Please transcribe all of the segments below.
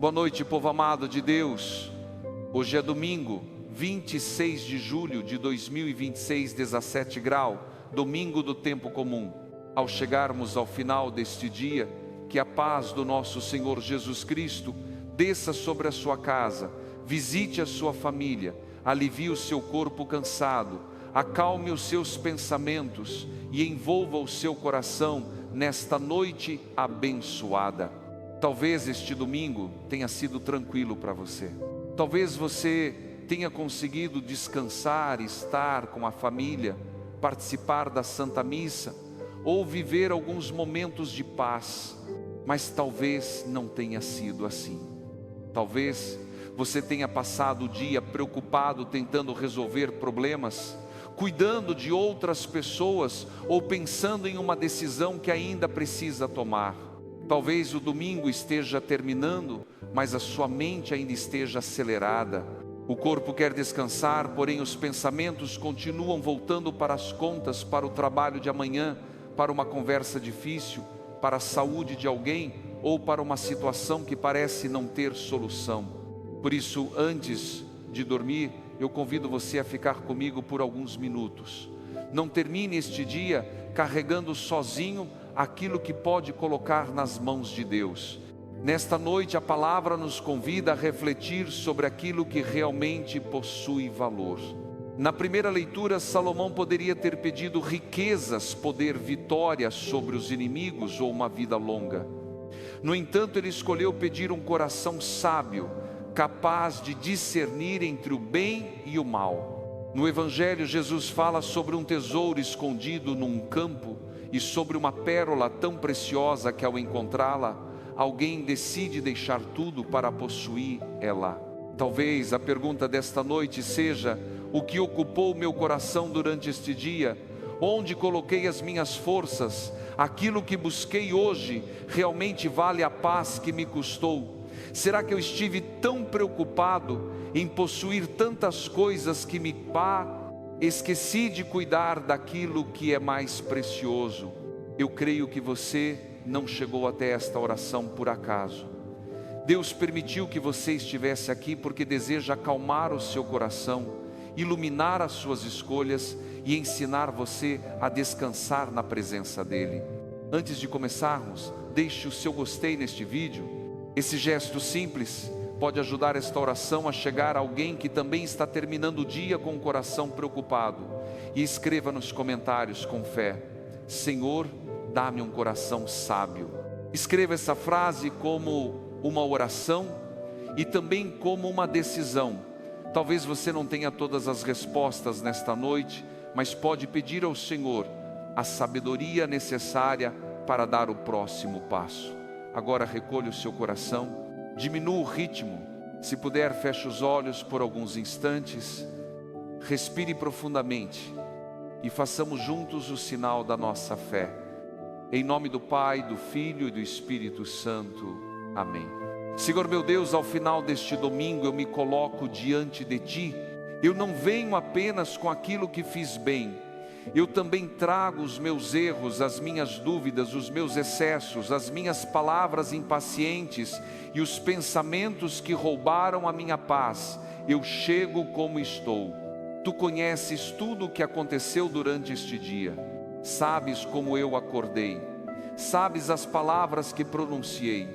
Boa noite, povo amado de Deus. Hoje é domingo, 26 de julho de 2026, 17 graus, domingo do tempo comum. Ao chegarmos ao final deste dia, que a paz do nosso Senhor Jesus Cristo desça sobre a sua casa, visite a sua família, alivie o seu corpo cansado, acalme os seus pensamentos e envolva o seu coração nesta noite abençoada. Talvez este domingo tenha sido tranquilo para você. Talvez você tenha conseguido descansar, estar com a família, participar da Santa Missa, ou viver alguns momentos de paz. Mas talvez não tenha sido assim. Talvez você tenha passado o dia preocupado tentando resolver problemas, cuidando de outras pessoas ou pensando em uma decisão que ainda precisa tomar. Talvez o domingo esteja terminando, mas a sua mente ainda esteja acelerada. O corpo quer descansar, porém os pensamentos continuam voltando para as contas, para o trabalho de amanhã, para uma conversa difícil, para a saúde de alguém ou para uma situação que parece não ter solução. Por isso, antes de dormir, eu convido você a ficar comigo por alguns minutos. Não termine este dia carregando sozinho aquilo que pode colocar nas mãos de Deus. Nesta noite a palavra nos convida a refletir sobre aquilo que realmente possui valor. Na primeira leitura, Salomão poderia ter pedido riquezas, poder, vitória sobre os inimigos ou uma vida longa. No entanto, ele escolheu pedir um coração sábio, capaz de discernir entre o bem e o mal. No Evangelho, Jesus fala sobre um tesouro escondido num campo e sobre uma pérola tão preciosa que ao encontrá-la, alguém decide deixar tudo para possuir ela. Talvez a pergunta desta noite seja: o que ocupou meu coração durante este dia? Onde coloquei as minhas forças? Aquilo que busquei hoje realmente vale a paz que me custou? Será que eu estive tão preocupado em possuir tantas coisas que me esqueci de cuidar daquilo que é mais precioso? Eu creio que você não chegou até esta oração por acaso. Deus permitiu que você estivesse aqui porque deseja acalmar o seu coração, iluminar as suas escolhas e ensinar você a descansar na presença dEle. Antes de começarmos, deixe o seu gostei neste vídeo. Esse gesto simples pode ajudar esta oração a chegar a alguém que também está terminando o dia com o coração preocupado. E escreva nos comentários com fé: Senhor, dá-me um coração sábio. Escreva essa frase como uma oração e também como uma decisão. Talvez você não tenha todas as respostas nesta noite, mas pode pedir ao Senhor a sabedoria necessária para dar o próximo passo. Agora recolha o seu coração. Diminua o ritmo. Se puder, feche os olhos por alguns instantes. Respire profundamente e façamos juntos o sinal da nossa fé. Em nome do Pai, do Filho e do Espírito Santo. Amém. Senhor meu Deus, ao final deste domingo eu me coloco diante de Ti. Eu não venho apenas com aquilo que fiz bem. Eu também trago os meus erros, as minhas dúvidas, os meus excessos, as minhas palavras impacientes e os pensamentos que roubaram a minha paz. Eu chego como estou. Tu conheces tudo o que aconteceu durante este dia. Sabes como eu acordei. Sabes as palavras que pronunciei.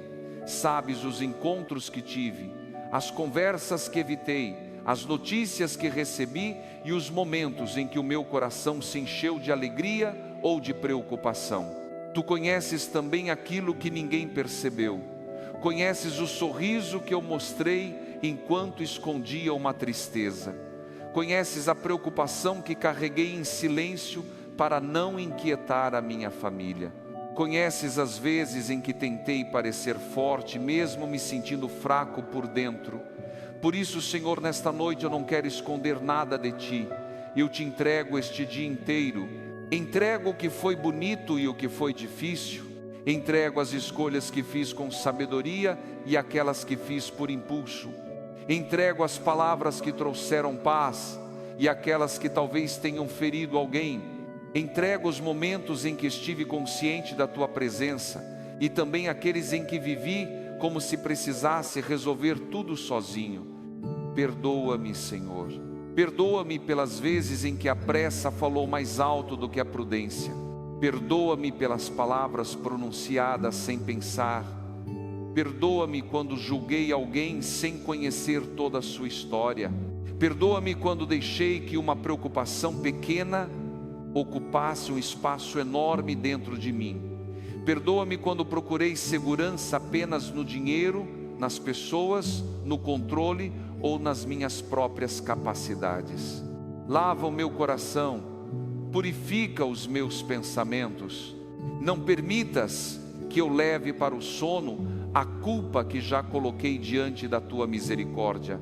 Sabes os encontros que tive, as conversas que evitei, as notícias que recebi e os momentos em que o meu coração se encheu de alegria ou de preocupação. Tu conheces também aquilo que ninguém percebeu. Conheces o sorriso que eu mostrei enquanto escondia uma tristeza. Conheces a preocupação que carreguei em silêncio para não inquietar a minha família. Conheces as vezes em que tentei parecer forte, mesmo me sentindo fraco por dentro. Por isso, Senhor, nesta noite eu não quero esconder nada de Ti. Eu Te entrego este dia inteiro. Entrego o que foi bonito e o que foi difícil. Entrego as escolhas que fiz com sabedoria e aquelas que fiz por impulso. Entrego as palavras que trouxeram paz e aquelas que talvez tenham ferido alguém. Entrego os momentos em que estive consciente da Tua presença e também aqueles em que vivi como se precisasse resolver tudo sozinho. Perdoa-me, Senhor. Perdoa-me pelas vezes em que a pressa falou mais alto do que a prudência. Perdoa-me pelas palavras pronunciadas sem pensar. Perdoa-me quando julguei alguém sem conhecer toda a sua história. Perdoa-me quando deixei que uma preocupação pequena ocupasse um espaço enorme dentro de mim. Perdoa-me quando procurei segurança apenas no dinheiro, nas pessoas, no controle ou nas minhas próprias capacidades. Lava o meu coração, purifica os meus pensamentos. Não permitas que eu leve para o sono a culpa que já coloquei diante da tua misericórdia.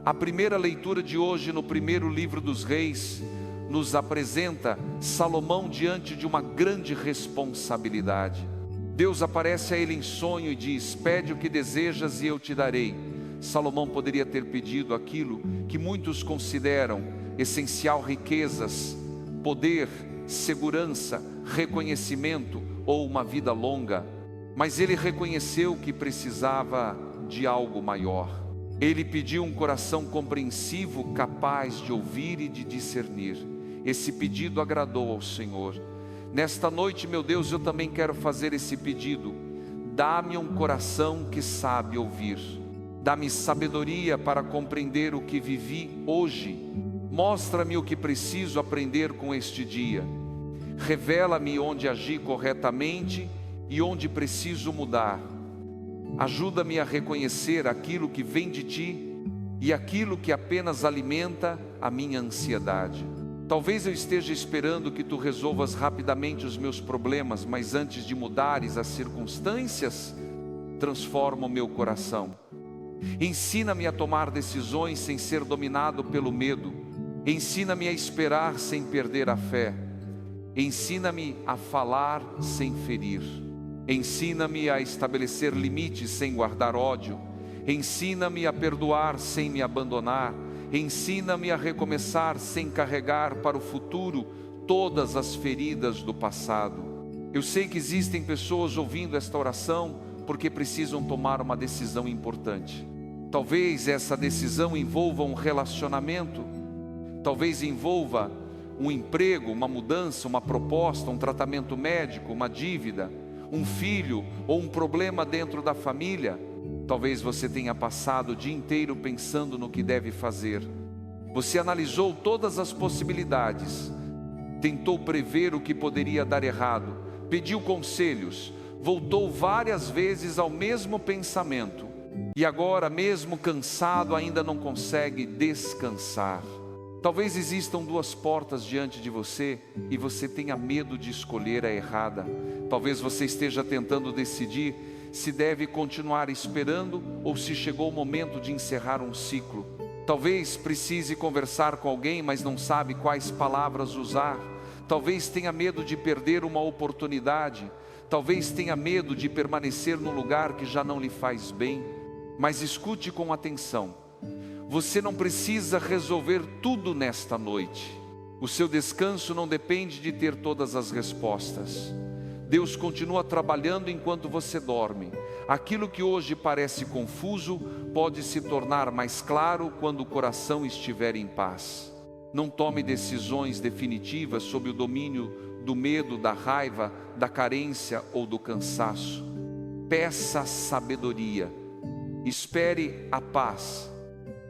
A primeira leitura de hoje, no primeiro livro dos Reis, nos apresenta Salomão diante de uma grande responsabilidade. Deus aparece a ele em sonho e diz: pede o que desejas e eu te darei. Salomão poderia ter pedido aquilo que muitos consideram essencial: riquezas, poder, segurança, reconhecimento ou uma vida longa. Mas ele reconheceu que precisava de algo maior. Ele pediu um coração compreensivo, capaz de ouvir e de discernir. Esse pedido agradou ao Senhor. Nesta noite, meu Deus, eu também quero fazer esse pedido. Dá-me um coração que sabe ouvir. Dá-me sabedoria para compreender o que vivi hoje. Mostra-me o que preciso aprender com este dia. Revela-me onde agi corretamente e onde preciso mudar. Ajuda-me a reconhecer aquilo que vem de Ti e aquilo que apenas alimenta a minha ansiedade. Talvez eu esteja esperando que Tu resolvas rapidamente os meus problemas, mas antes de mudares as circunstâncias, transforma o meu coração. Ensina-me a tomar decisões sem ser dominado pelo medo. Ensina-me a esperar sem perder a fé. Ensina-me a falar sem ferir. Ensina-me a estabelecer limites sem guardar ódio. Ensina-me a perdoar sem me abandonar. Ensina-me a recomeçar sem carregar para o futuro todas as feridas do passado. Eu sei que existem pessoas ouvindo esta oração porque precisam tomar uma decisão importante. Talvez essa decisão envolva um relacionamento, talvez envolva um emprego, uma mudança, uma proposta, um tratamento médico, uma dívida, um filho ou um problema dentro da família. Talvez você tenha passado o dia inteiro pensando no que deve fazer. Você analisou todas as possibilidades, tentou prever o que poderia dar errado, pediu conselhos, voltou várias vezes ao mesmo pensamento e agora, mesmo cansado, ainda não consegue descansar. Talvez existam duas portas diante de você e você tenha medo de escolher a errada. Talvez você esteja tentando decidir se deve continuar esperando ou se chegou o momento de encerrar um ciclo. Talvez precise conversar com alguém, mas não sabe quais palavras usar. Talvez tenha medo de perder uma oportunidade. Talvez tenha medo de permanecer num lugar que já não lhe faz bem. Mas escute com atenção. Você não precisa resolver tudo nesta noite. O seu descanso não depende de ter todas as respostas. Deus continua trabalhando enquanto você dorme. Aquilo que hoje parece confuso pode se tornar mais claro quando o coração estiver em paz. Não tome decisões definitivas sob o domínio do medo, da raiva, da carência ou do cansaço. Peça sabedoria. Espere a paz.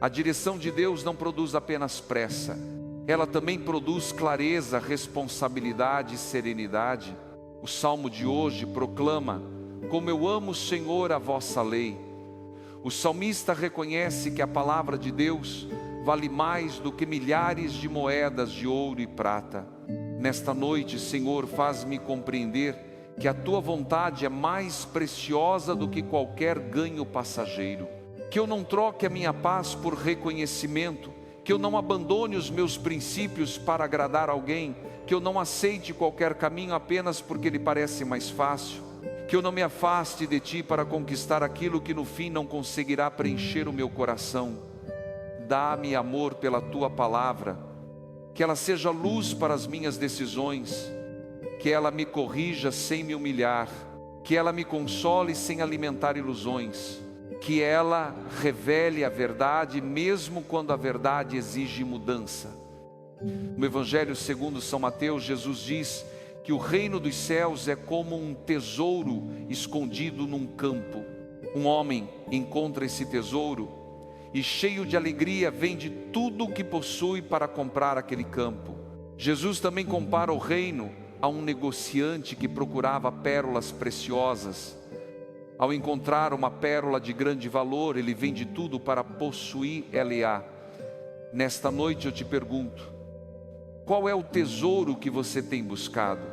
A direção de Deus não produz apenas pressa. Ela também produz clareza, responsabilidade e serenidade. O salmo de hoje proclama: como eu amo, Senhor, a vossa lei. O salmista reconhece que a palavra de Deus vale mais do que milhares de moedas de ouro e prata. Nesta noite, Senhor, faz-me compreender que a tua vontade é mais preciosa do que qualquer ganho passageiro. Que eu não troque a minha paz por reconhecimento, que eu não abandone os meus princípios para agradar alguém, que eu não aceite qualquer caminho apenas porque ele parece mais fácil, que eu não me afaste de ti para conquistar aquilo que no fim não conseguirá preencher o meu coração. Dá-me amor pela tua palavra, que ela seja luz para as minhas decisões, que ela me corrija sem me humilhar, que ela me console sem alimentar ilusões, que ela revele a verdade mesmo quando a verdade exige mudança. No Evangelho segundo São Mateus, Jesus diz que o reino dos céus é como um tesouro escondido num campo. Um homem encontra esse tesouro e, cheio de alegria, vende tudo o que possui para comprar aquele campo. Jesus também compara o reino a um negociante que procurava pérolas preciosas. Ao encontrar uma pérola de grande valor, ele vende tudo para possuir ela. Nesta noite eu te pergunto, qual é o tesouro que você tem buscado?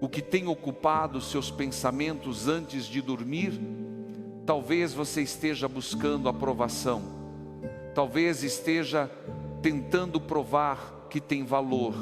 O que tem ocupado seus pensamentos antes de dormir? Talvez você esteja buscando aprovação. Talvez esteja tentando provar que tem valor.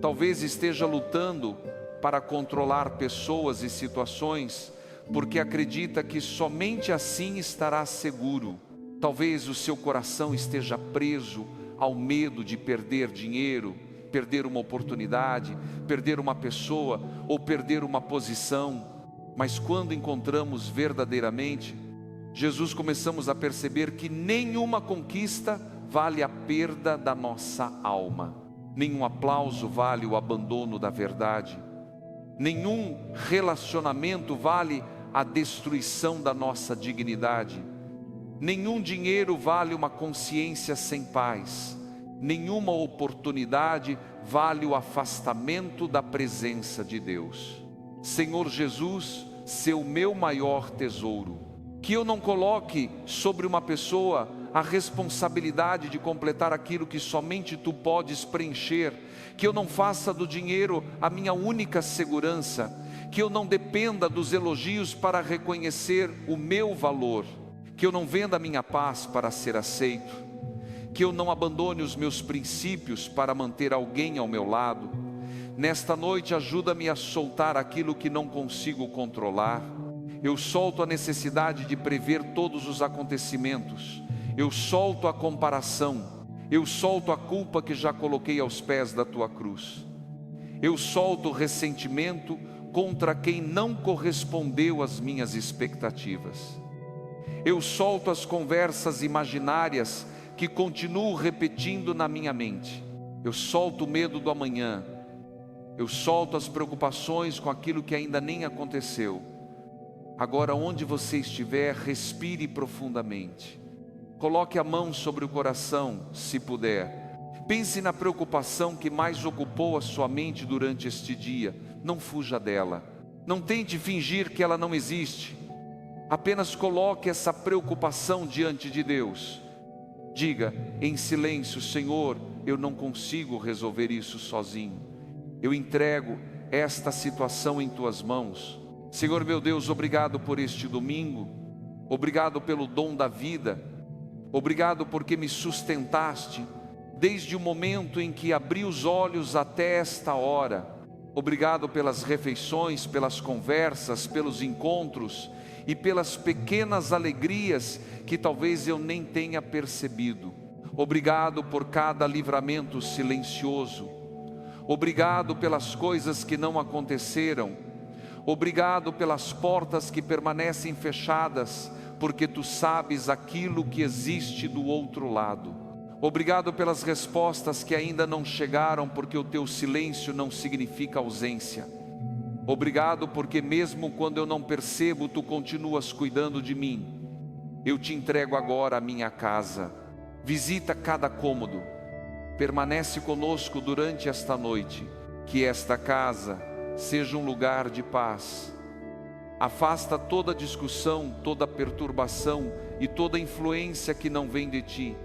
Talvez esteja lutando para controlar pessoas e situações, porque acredita que somente assim estará seguro. Talvez o seu coração esteja preso ao medo de perder dinheiro, perder uma oportunidade, perder uma pessoa ou perder uma posição. Mas quando encontramos verdadeiramente Jesus, começamos a perceber que nenhuma conquista vale a perda da nossa alma. Nenhum aplauso vale o abandono da verdade. Nenhum relacionamento vale a destruição da nossa dignidade. Nenhum dinheiro vale uma consciência sem paz. Nenhuma oportunidade vale o afastamento da presença de Deus. Senhor Jesus, seu meu maior tesouro, que eu não coloque sobre uma pessoa a responsabilidade de completar aquilo que somente Tu podes preencher, que eu não faça do dinheiro a minha única segurança, que eu não dependa dos elogios para reconhecer o meu valor, que eu não venda a minha paz para ser aceito, que eu não abandone os meus princípios para manter alguém ao meu lado. Nesta noite ajuda-me a soltar aquilo que não consigo controlar. Eu solto a necessidade de prever todos os acontecimentos. Eu solto a comparação. Eu solto a culpa que já coloquei aos pés da Tua cruz. Eu solto o ressentimento contra quem não correspondeu às minhas expectativas. Eu solto as conversas imaginárias que continuo repetindo na minha mente. Eu solto o medo do amanhã. Eu solto as preocupações com aquilo que ainda nem aconteceu. Agora, onde você estiver, respire profundamente. Coloque a mão sobre o coração, se puder. Pense na preocupação que mais ocupou a sua mente durante este dia. Não fuja dela. Não tente fingir que ela não existe. Apenas coloque essa preocupação diante de Deus. Diga em silêncio: Senhor, eu não consigo resolver isso sozinho. Eu entrego esta situação em Tuas mãos. Senhor meu Deus, obrigado por este domingo. Obrigado pelo dom da vida. Obrigado porque me sustentaste desde o momento em que abri os olhos até esta hora. Obrigado pelas refeições, pelas conversas, pelos encontros e pelas pequenas alegrias que talvez eu nem tenha percebido. Obrigado por cada livramento silencioso. Obrigado pelas coisas que não aconteceram. Obrigado pelas portas que permanecem fechadas, porque Tu sabes aquilo que existe do outro lado. Obrigado pelas respostas que ainda não chegaram, porque o Teu silêncio não significa ausência. Obrigado porque mesmo quando eu não percebo, Tu continuas cuidando de mim. Eu Te entrego agora a minha casa. Visita cada cômodo. Permanece conosco durante esta noite. Que esta casa seja um lugar de paz. Afasta toda discussão, toda perturbação e toda influência que não vem de Ti.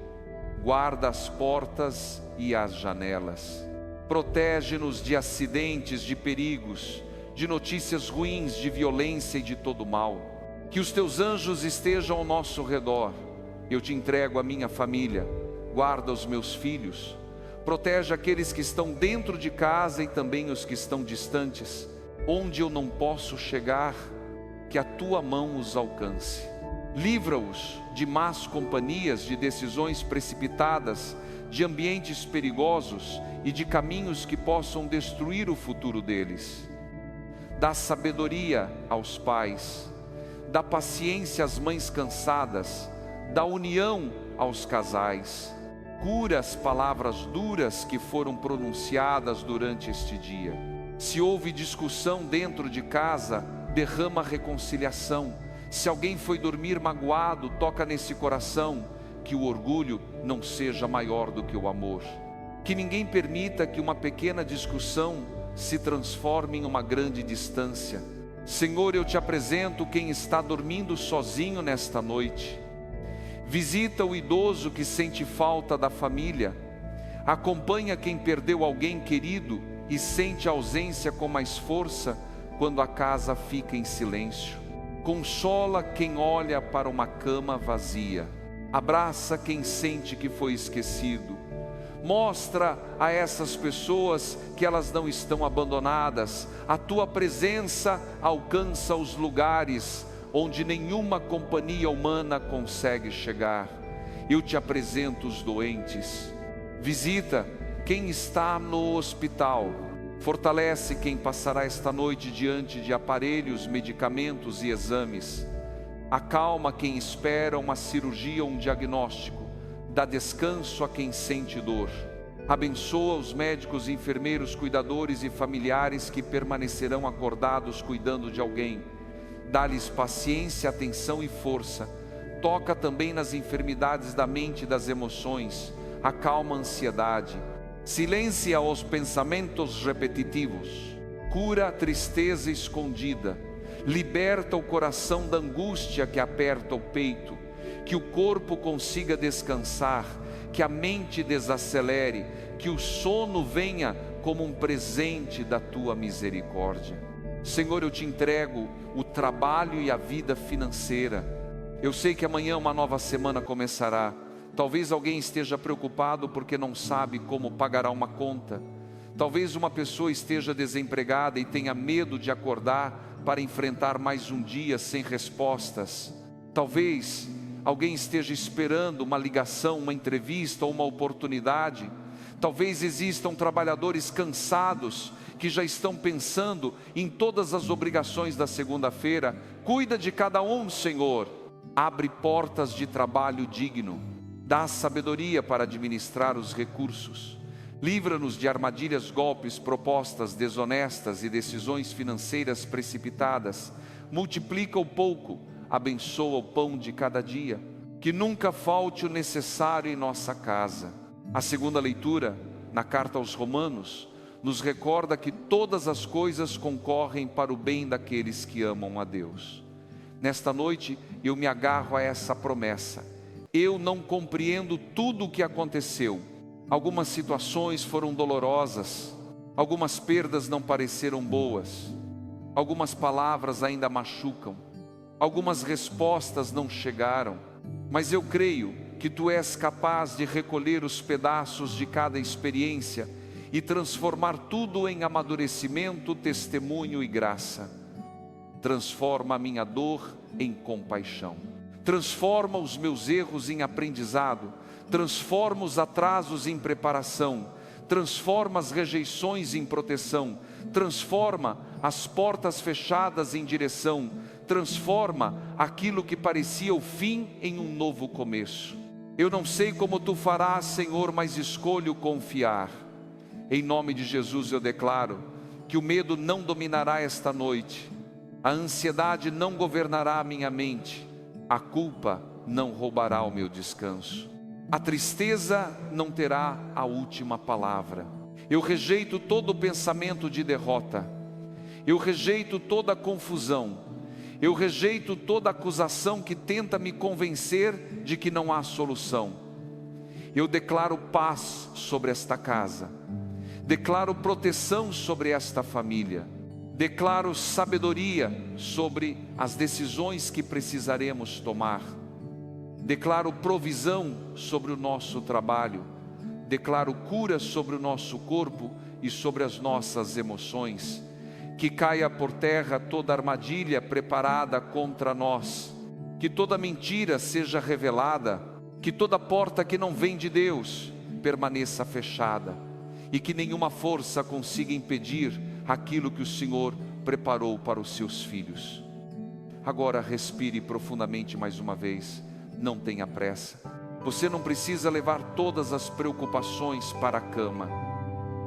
Guarda as portas e as janelas. Protege-nos de acidentes, de perigos, de notícias ruins, de violência e de todo mal. Que os Teus anjos estejam ao nosso redor. Eu Te entrego a minha família. Guarda os meus filhos. Protege aqueles que estão dentro de casa e também os que estão distantes. Onde eu não posso chegar, que a Tua mão os alcance. Livra-os de más companhias, de decisões precipitadas, de ambientes perigosos e de caminhos que possam destruir o futuro deles. Dá sabedoria aos pais, dá paciência às mães cansadas, dá união aos casais. Cura as palavras duras que foram pronunciadas durante este dia. Se houve discussão dentro de casa, derrama reconciliação. Se alguém foi dormir magoado, toca nesse coração, que o orgulho não seja maior do que o amor. Que ninguém permita que uma pequena discussão se transforme em uma grande distância. Senhor, eu te apresento quem está dormindo sozinho nesta noite. Visita o idoso que sente falta da família. Acompanha quem perdeu alguém querido e sente a ausência com mais força quando a casa fica em silêncio. Consola quem olha para uma cama vazia. Abraça quem sente que foi esquecido. Mostra a essas pessoas que elas não estão abandonadas. A tua presença alcança os lugares onde nenhuma companhia humana consegue chegar. Eu te apresento os doentes. Visita quem está no hospital. Fortalece quem passará esta noite diante de aparelhos, medicamentos e exames. Acalma quem espera uma cirurgia ou um diagnóstico. Dá descanso a quem sente dor. Abençoa os médicos, enfermeiros, cuidadores e familiares que permanecerão acordados cuidando de alguém. Dá-lhes paciência, atenção e força. Toca também nas enfermidades da mente e das emoções. Acalma a ansiedade. Silencia os pensamentos repetitivos. Cura a tristeza escondida. Liberta o coração da angústia que aperta o peito. Que o corpo consiga descansar. Que a mente desacelere. Que o sono venha como um presente da tua misericórdia. Senhor, eu te entrego o trabalho e a vida financeira. Eu sei que amanhã uma nova semana começará. Talvez alguém esteja preocupado porque não sabe como pagará uma conta. Talvez uma pessoa esteja desempregada e tenha medo de acordar para enfrentar mais um dia sem respostas. Talvez alguém esteja esperando uma ligação, uma entrevista ou uma oportunidade. Talvez existam trabalhadores cansados que já estão pensando em todas as obrigações da segunda-feira. Cuida de cada um, Senhor. Abre portas de trabalho digno. Dá sabedoria para administrar os recursos. Livra-nos de armadilhas, golpes, propostas desonestas e decisões financeiras precipitadas. Multiplica o pouco, abençoa o pão de cada dia. Que nunca falte o necessário em nossa casa. A segunda leitura, na carta aos Romanos, nos recorda que todas as coisas concorrem para o bem daqueles que amam a Deus. Nesta noite eu me agarro a essa promessa. Eu não compreendo tudo o que aconteceu. Algumas situações foram dolorosas, algumas perdas não pareceram boas, algumas palavras ainda machucam, algumas respostas não chegaram, mas eu creio que Tu és capaz de recolher os pedaços de cada experiência e transformar tudo em amadurecimento, testemunho e graça. Transforma a minha dor em compaixão. Transforma os meus erros em aprendizado. Transforma os atrasos em preparação. Transforma as rejeições em proteção. Transforma as portas fechadas em direção. Transforma aquilo que parecia o fim em um novo começo. Eu não sei como Tu farás, Senhor, mas escolho confiar. Em nome de Jesus eu declaro que o medo não dominará esta noite. A ansiedade não governará a minha mente. A culpa não roubará o meu descanso. A tristeza não terá a última palavra. Eu rejeito todo pensamento de derrota. Eu rejeito toda confusão. Eu rejeito toda acusação que tenta me convencer de que não há solução. Eu declaro paz sobre esta casa. Declaro proteção sobre esta família. Declaro sabedoria sobre as decisões que precisaremos tomar. Declaro provisão sobre o nosso trabalho. Declaro cura sobre o nosso corpo e sobre as nossas emoções. Que caia por terra toda armadilha preparada contra nós. Que toda mentira seja revelada. Que toda porta que não vem de Deus permaneça fechada. E que nenhuma força consiga impedir aquilo que o Senhor preparou para os seus filhos. Agora respire profundamente mais uma vez, não tenha pressa. Você não precisa levar todas as preocupações para a cama.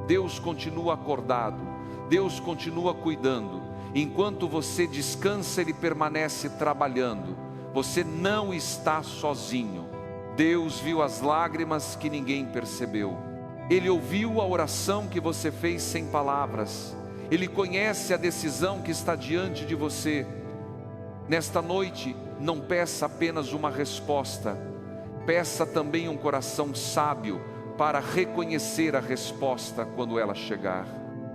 Deus continua acordado, Deus continua cuidando. Enquanto você descansa, Ele permanece trabalhando. Você não está sozinho. Deus viu as lágrimas que ninguém percebeu. Ele ouviu a oração que você fez sem palavras. Ele conhece a decisão que está diante de você. Nesta noite, não peça apenas uma resposta. Peça também um coração sábio para reconhecer a resposta quando ela chegar.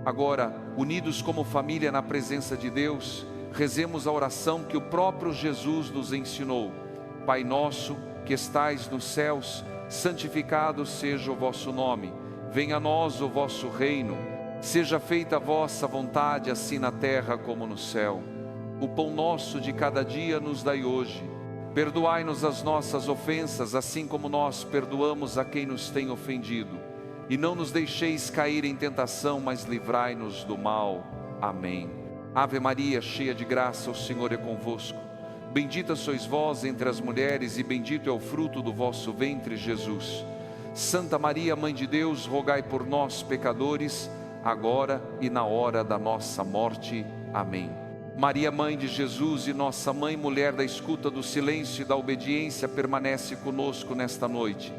Agora, unidos como família na presença de Deus, rezemos a oração que o próprio Jesus nos ensinou. Pai nosso, que estais nos céus, santificado seja o vosso nome. Venha a nós o vosso reino. Seja feita a vossa vontade, assim na terra como no céu. O pão nosso de cada dia nos dai hoje. Perdoai-nos as nossas ofensas, assim como nós perdoamos a quem nos tem ofendido. E não nos deixeis cair em tentação, mas livrai-nos do mal. Amém. Ave Maria, cheia de graça, o Senhor é convosco. Bendita sois vós entre as mulheres, e bendito é o fruto do vosso ventre, Jesus. Santa Maria, Mãe de Deus, rogai por nós, pecadores, agora e na hora da nossa morte. Amém. Maria, Mãe de Jesus e nossa Mãe, mulher da escuta, do silêncio e da obediência, permanece conosco nesta noite.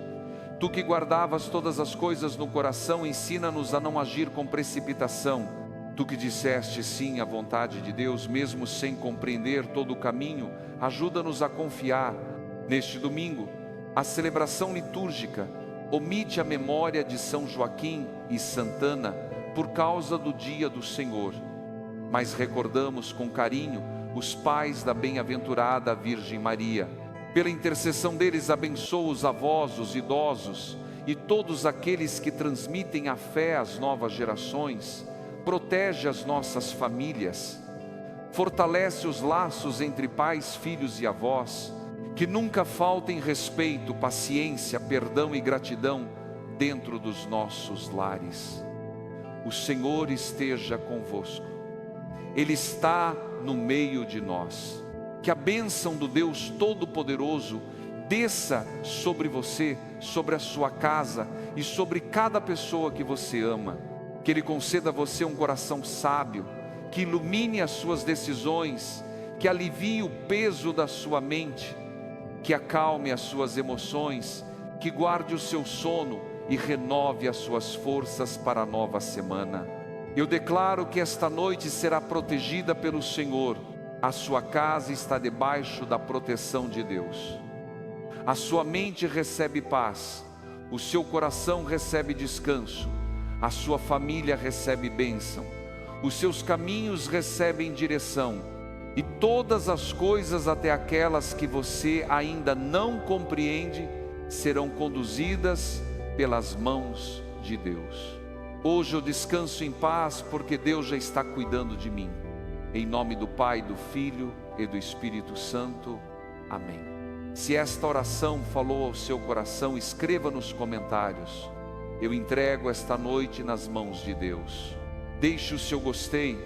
Tu que guardavas todas as coisas no coração, ensina-nos a não agir com precipitação. Tu que disseste sim à vontade de Deus, mesmo sem compreender todo o caminho, ajuda-nos a confiar. Neste domingo, a celebração litúrgica omite a memória de São Joaquim e Santana por causa do dia do Senhor. Mas recordamos com carinho os pais da bem-aventurada Virgem Maria. Pela intercessão deles, abençoa os avós, os idosos e todos aqueles que transmitem a fé às novas gerações. Protege as nossas famílias. Fortalece os laços entre pais, filhos e avós. Que nunca faltem respeito, paciência, perdão e gratidão dentro dos nossos lares. O Senhor esteja convosco. Ele está no meio de nós. Que a bênção do Deus Todo-Poderoso desça sobre você, sobre a sua casa e sobre cada pessoa que você ama. Que Ele conceda a você um coração sábio, que ilumine as suas decisões, que alivie o peso da sua mente, que acalme as suas emoções, que guarde o seu sono e renove as suas forças para a nova semana. Eu declaro que esta noite será protegida pelo Senhor. A sua casa está debaixo da proteção de Deus. A sua mente recebe paz, o seu coração recebe descanso, a sua família recebe bênção, os seus caminhos recebem direção, e todas as coisas, até aquelas que você ainda não compreende, serão conduzidas pelas mãos de Deus. Hoje eu descanso em paz, porque Deus já está cuidando de mim. Em nome do Pai, do Filho e do Espírito Santo. Amém. Se esta oração falou ao seu coração, escreva nos comentários. Eu entrego esta noite nas mãos de Deus. Deixe o seu gostei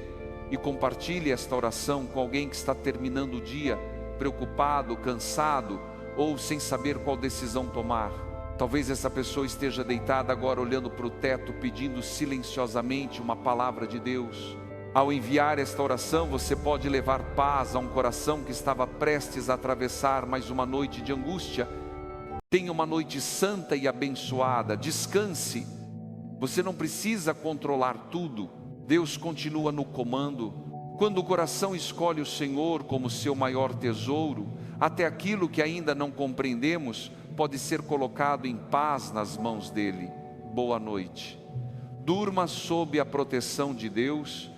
e compartilhe esta oração com alguém que está terminando o dia preocupado, cansado ou sem saber qual decisão tomar. Talvez essa pessoa esteja deitada agora olhando para o teto, pedindo silenciosamente uma palavra de Deus. Ao enviar esta oração, você pode levar paz a um coração que estava prestes a atravessar mais uma noite de angústia. Tenha uma noite santa e abençoada, descanse. Você não precisa controlar tudo, Deus continua no comando. Quando o coração escolhe o Senhor como seu maior tesouro, até aquilo que ainda não compreendemos pode ser colocado em paz nas mãos dele. Boa noite. Durma sob a proteção de Deus